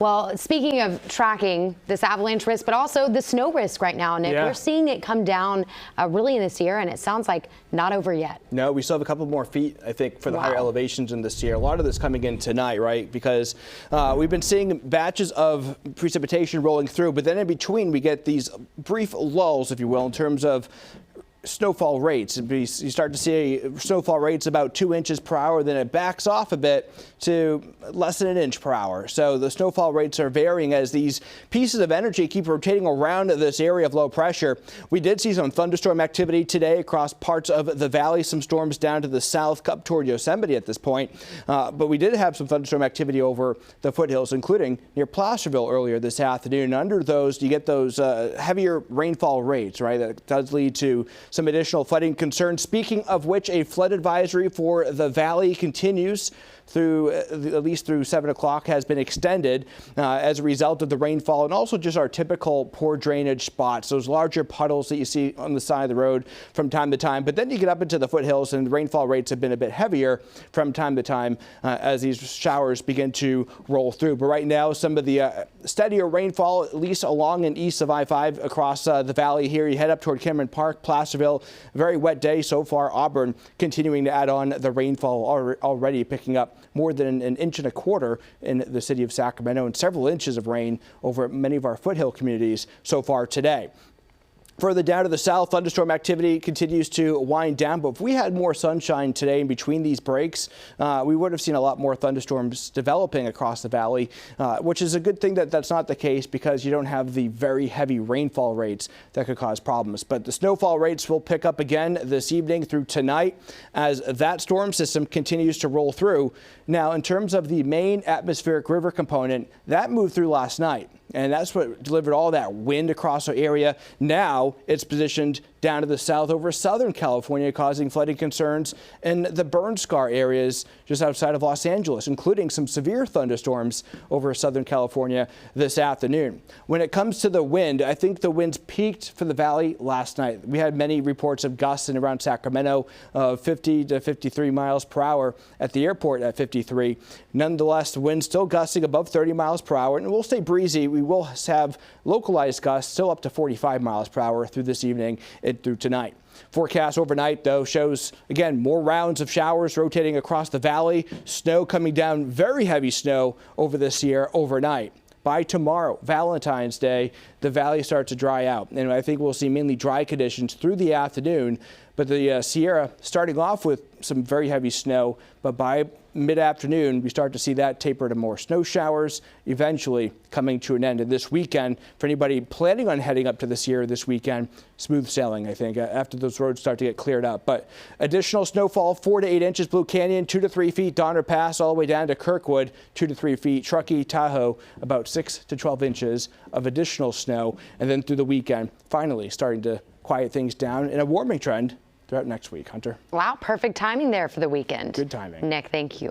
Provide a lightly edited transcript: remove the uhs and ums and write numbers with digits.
Well, speaking of tracking this avalanche risk, but also the snow risk right now, Nick, we're seeing it come down really in the Sierra, and it sounds like not over yet. No, we still have a couple more feet, I think, for the higher elevations in the Sierra. A lot of this coming in tonight, right? Because we've been seeing batches of precipitation rolling through, but then in between we get these brief lulls, if you will, in terms of snowfall rates. You start to see snowfall rates about 2 inches per hour, then it backs off a bit to less than 1 inch per hour. So the snowfall rates are varying as these pieces of energy keep rotating around this area of low pressure. We did see some thunderstorm activity today across parts of the valley, some storms down to the south up toward Yosemite at this point. But we did have some thunderstorm activity over the foothills, including near Placerville earlier this afternoon. Under those, you get those heavier rainfall rates, right? That does lead to some additional flooding concerns. Speaking of which, a flood advisory for the valley continues through at least through 7 o'clock, has been extended as a result of the rainfall and also just our typical poor drainage spots, those larger puddles that you see on the side of the road from time to time. But then you get up into the foothills and the rainfall rates have been a bit heavier from time to time as these showers begin to roll through. But right now, some of the steadier rainfall, at least along and east of I-5 across the valley here. You head up toward Cameron Park, Placerville, very wet day so far. Auburn continuing to add on the rainfall, already picking up more than 1.25 inches in the city of Sacramento and several inches of rain over many of our foothill communities so far today. Further down to the south, thunderstorm activity continues to wind down, but if we had more sunshine today in between these breaks, we would have seen a lot more thunderstorms developing across the valley, which is a good thing that that's not the case because you don't have the very heavy rainfall rates that could cause problems. But the snowfall rates will pick up again this evening through tonight as that storm system continues to roll through. Now, in terms of the main atmospheric river component, that moved through last night. And that's what delivered all that wind across our area. Now it's positioned down to the south over southern California, causing flooding concerns in the burn scar areas just outside of Los Angeles, including some severe thunderstorms over southern California this afternoon. When it comes to the wind, I think the winds peaked for the valley last night. We had many reports of gusts in around Sacramento of 50 to 53 miles per hour at the airport at 53. Nonetheless, the wind still gusting above 30 miles per hour, and it will stay breezy. We will have localized gusts still up to 45 miles per hour through this evening and through tonight. Forecast overnight, though, shows, again, more rounds of showers rotating across the valley. Snow coming down, very heavy snow over the Sierra overnight. By tomorrow, Valentine's Day, the valley starts to dry out. And I think we'll see mainly dry conditions through the afternoon. But the Sierra starting off with some very heavy snow. But by mid-afternoon, we start to see that taper to more snow showers, eventually coming to an end. And this weekend, for anybody planning on heading up to the Sierra this weekend, smooth sailing, I think, after those roads start to get cleared up. But additional snowfall, 4 to 8 inches, Blue Canyon, 2 to 3 feet, Donner Pass, all the way down to Kirkwood, 2 to 3 feet, Truckee, Tahoe, about 6 to 12 inches of additional snow. And then through the weekend, finally starting to quiet things down in a warming trend throughout next week. Hunter. Wow, perfect timing there for the weekend. Good timing. Nick, thank you.